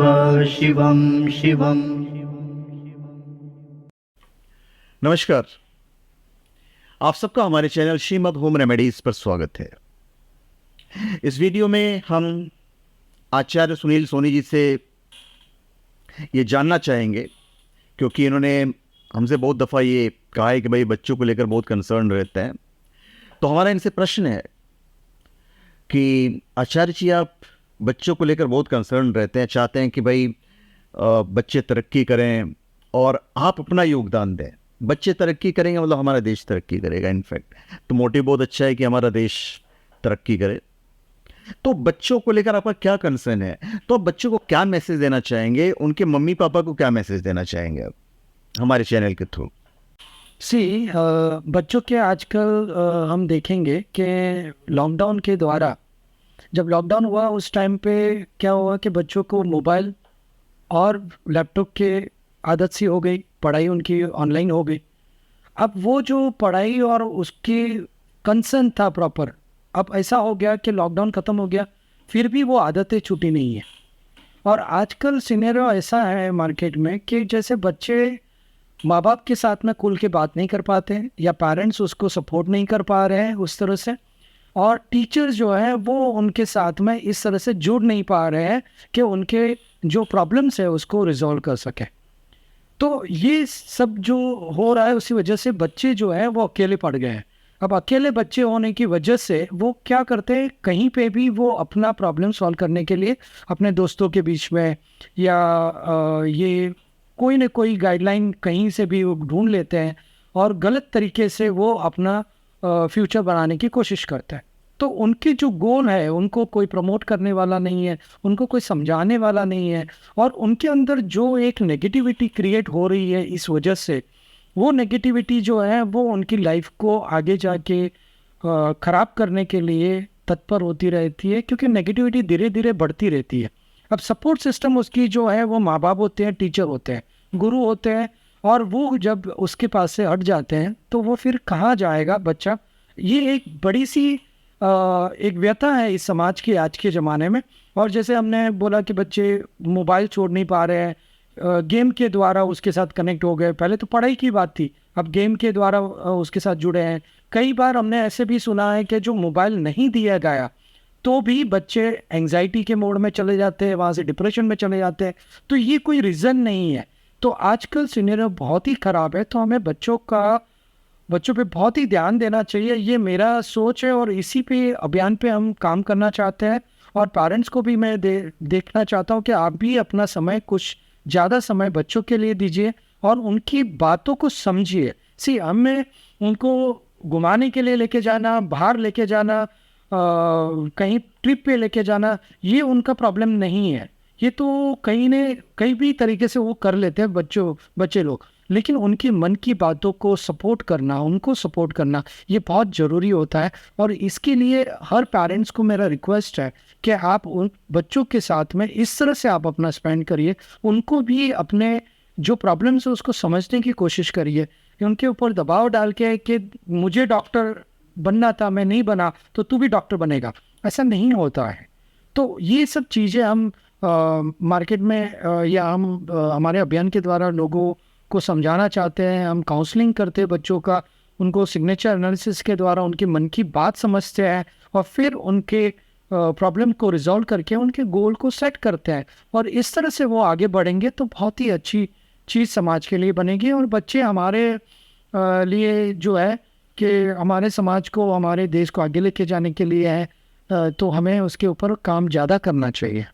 शिवम शिवम। नमस्कार। आप सबका हमारे चैनल श्रीमद होम रेमेडीज पर स्वागत है। इस वीडियो में हम आचार्य सुनील सोनी जी से ये जानना चाहेंगे, क्योंकि इन्होंने हमसे बहुत दफ़ा ये कहा है कि भाई बच्चों को लेकर बहुत कंसर्न रहते हैं। तो हमारा इनसे प्रश्न है कि आचार्य जी, आप बच्चों को लेकर बहुत कंसर्न रहते हैं, चाहते हैं कि भाई बच्चे तरक्की करें और आप अपना योगदान दें। बच्चे तरक्की करेंगे मतलब हमारा देश तरक्की करेगा। इनफैक्ट तो मोटिव बहुत अच्छा है कि हमारा देश तरक्की करे। तो बच्चों को लेकर आपका क्या कंसर्न है? तो आप बच्चों को क्या मैसेज देना चाहेंगे, उनके मम्मी पापा को क्या मैसेज देना चाहेंगे आप हमारे चैनल के थ्रू? बच्चों के आजकल हम देखेंगे कि लॉकडाउन के द्वारा, जब लॉकडाउन हुआ उस टाइम पे क्या हुआ कि बच्चों को मोबाइल और लैपटॉप के आदत सी हो गई, पढ़ाई उनकी ऑनलाइन हो गई। अब वो जो पढ़ाई और उसकी कंसर्न था प्रॉपर, अब ऐसा हो गया कि लॉकडाउन ख़त्म हो गया, फिर भी वो आदतें छूटी नहीं है। और आजकल सिनेरियो ऐसा है मार्केट में कि जैसे बच्चे माँ बाप के साथ में खुल के बात नहीं कर पाते हैं, या पेरेंट्स उसको सपोर्ट नहीं कर पा रहे हैं उस तरह से, और टीचर्स जो है वो उनके साथ में इस तरह से जुड़ नहीं पा रहे हैं कि उनके जो प्रॉब्लम्स है उसको रिजॉल्व कर सके। तो ये सब जो हो रहा है उसी वजह से बच्चे जो है वो अकेले पड़ गए हैं। अब अकेले बच्चे होने की वजह से वो क्या करते हैं, कहीं पे भी वो अपना प्रॉब्लम सॉल्व करने के लिए अपने दोस्तों के बीच में या ये कोई न कोई गाइडलाइन कहीं से भी वो ढूंढ लेते हैं, और गलत तरीके से वो अपना फ्यूचर बनाने की कोशिश करते हैं। तो उनकी जो गोल है, उनको कोई प्रमोट करने वाला नहीं है, उनको कोई समझाने वाला नहीं है, और उनके अंदर जो एक नेगेटिविटी क्रिएट हो रही है इस वजह से, वो नेगेटिविटी जो है वो उनकी लाइफ को आगे जाके ख़राब करने के लिए तत्पर होती रहती है, क्योंकि नेगेटिविटी धीरे धीरे बढ़ती रहती है। अब सपोर्ट सिस्टम उसकी जो है वो माँ बाप होते हैं, टीचर होते हैं, गुरु होते हैं, और वो जब उसके पास से हट जाते हैं तो वो फिर कहाँ जाएगा बच्चा। ये एक बड़ी सी एक व्यथा है इस समाज की आज के ज़माने में। और जैसे हमने बोला कि बच्चे मोबाइल छोड़ नहीं पा रहे हैं, गेम के द्वारा उसके साथ कनेक्ट हो गए। पहले तो पढ़ाई की बात थी, अब गेम के द्वारा उसके साथ जुड़े हैं। कई बार हमने ऐसे भी सुना है कि जो मोबाइल नहीं दिया गया तो भी बच्चे एंजाइटी के मोड में चले जाते हैं, वहाँ से डिप्रेशन में चले जाते हैं। तो ये कोई रीज़न नहीं है। तो आजकल सिनेरियो बहुत ही ख़राब है, तो हमें बच्चों पे बहुत ही ध्यान देना चाहिए। ये मेरा सोच है, और इसी पे अभियान पे हम काम करना चाहते हैं। और पेरेंट्स को भी मैं देखना चाहता हूँ कि आप भी अपना समय, कुछ ज़्यादा समय बच्चों के लिए दीजिए और उनकी बातों को समझिए। हमें उनको घुमाने के लिए लेके जाना, बाहर लेके जाना, कहीं ट्रिप पे लेके जाना, ये उनका प्रॉब्लम नहीं है। ये तो कई भी तरीके से वो कर लेते हैं बच्चे लोग, लेकिन उनकी मन की बातों को सपोर्ट करना, उनको सपोर्ट करना, ये बहुत ज़रूरी होता है। और इसके लिए हर पेरेंट्स को मेरा रिक्वेस्ट है कि आप उन बच्चों के साथ में इस तरह से आप अपना स्पेंड करिए, उनको भी अपने जो प्रॉब्लम्स है उसको समझने की कोशिश करिए। उनके ऊपर दबाव डाल के कि मुझे डॉक्टर बनना था, मैं नहीं बना, तो तू भी डॉक्टर बनेगा, ऐसा नहीं होता है। तो ये सब चीज़ें हम मार्केट में या हम हमारे अभियान के द्वारा लोगों को समझाना चाहते हैं। हम काउंसलिंग करते हैं बच्चों का, उनको सिग्नेचर एनालिसिस के द्वारा उनके मन की बात समझते हैं, और फिर उनके प्रॉब्लम को रिजॉल्व करके उनके गोल को सेट करते हैं। और इस तरह से वो आगे बढ़ेंगे तो बहुत ही अच्छी चीज़ समाज के लिए बनेगी। और बच्चे हमारे लिए जो है कि हमारे समाज को, हमारे देश को आगे लेके जाने के लिए है, तो हमें उसके ऊपर काम ज़्यादा करना चाहिए।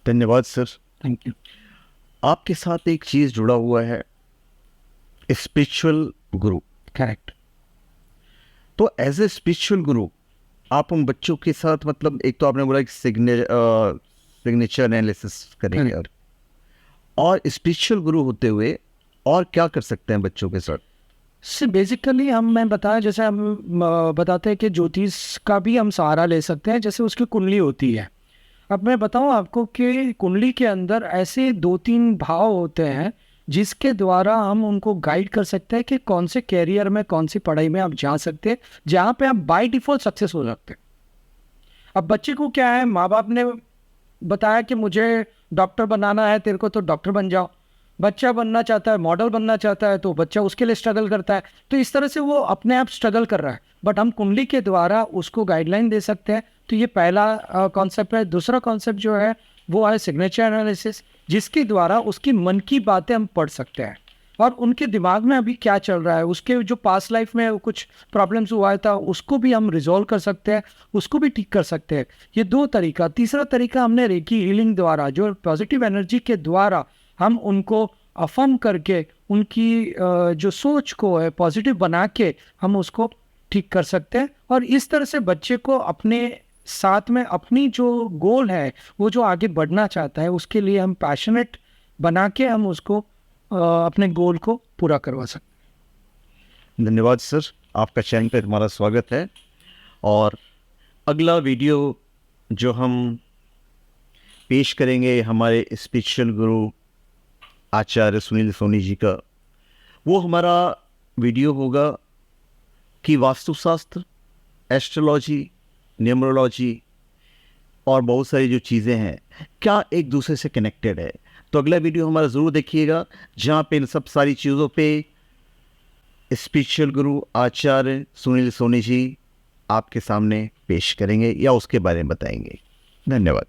धन्यवाद सर। Thank you. आपके साथ एक चीज़ जुड़ा हुआ है, स्पिरिचुअल गुरु। करेक्ट। तो एज ए स्पिरिचुअल गुरु आप उन बच्चों के साथ, मतलब एक तो आपने बोला कि सिग्नेचर एनालिसिस करेंगे, और स्पिरिचुअल गुरु होते हुए और क्या कर सकते हैं बच्चों के साथ? बेसिकली मैं बताया, जैसे हम बताते हैं कि ज्योतिष का भी हम सहारा ले सकते हैं, जैसे उसकी कुंडली होती है। अब मैं बताऊं आपको कि कुंडली के अंदर ऐसे 2-3 भाव होते हैं जिसके द्वारा हम उनको गाइड कर सकते हैं कि कौन से कैरियर में, कौन सी पढ़ाई में आप जा सकते हैं, जहाँ पे आप बाय डिफॉल्ट सक्सेस हो सकते हैं। अब बच्चे को क्या है, माँ बाप ने बताया कि मुझे डॉक्टर बनाना है, तेरे को तो डॉक्टर बन जाओ। बच्चा बनना चाहता है, मॉडल बनना चाहता है, तो बच्चा उसके लिए स्ट्रगल करता है। तो इस तरह से वो अपने आप स्ट्रगल कर रहा है, बट हम कुंडली के द्वारा उसको गाइडलाइन दे सकते हैं। तो ये पहला कॉन्सेप्ट है। दूसरा कॉन्सेप्ट जो है वो है सिग्नेचर एनालिसिस, जिसके द्वारा उसकी मन की बातें हम पढ़ सकते हैं और उनके दिमाग में अभी क्या चल रहा है, उसके जो पास्ट लाइफ में कुछ प्रॉब्लम्स हुआ था उसको भी हम रिजॉल्व कर सकते हैं, उसको भी ठीक कर सकते हैं। ये दो तरीका। तीसरा तरीका हमने रेकी हीलिंग द्वारा, जो पॉजिटिव एनर्जी के द्वारा हम उनको अफर्म करके उनकी जो सोच को है पॉजिटिव बना के हम उसको ठीक कर सकते हैं। और इस तरह से बच्चे को अपने साथ में अपनी जो गोल है, वो जो आगे बढ़ना चाहता है, उसके लिए हम पैशनेट बना के हम उसको अपने गोल को पूरा करवा सकते। धन्यवाद सर, आपका चैनल पे हमारा स्वागत है। और अगला वीडियो जो हम पेश करेंगे हमारे स्पिरिचुअल गुरु आचार्य सुनील सोनी जी का, वो हमारा वीडियो होगा कि वास्तुशास्त्र, एस्ट्रोलॉजी, न्यूमरोलॉजी और बहुत सारी जो चीज़ें हैं क्या एक दूसरे से कनेक्टेड है। तो अगला वीडियो हमारा ज़रूर देखिएगा, जहाँ पे इन सब सारी चीज़ों पे स्पिरिचुअल गुरु आचार्य सुनील सोनी जी आपके सामने पेश करेंगे या उसके बारे में बताएंगे। धन्यवाद।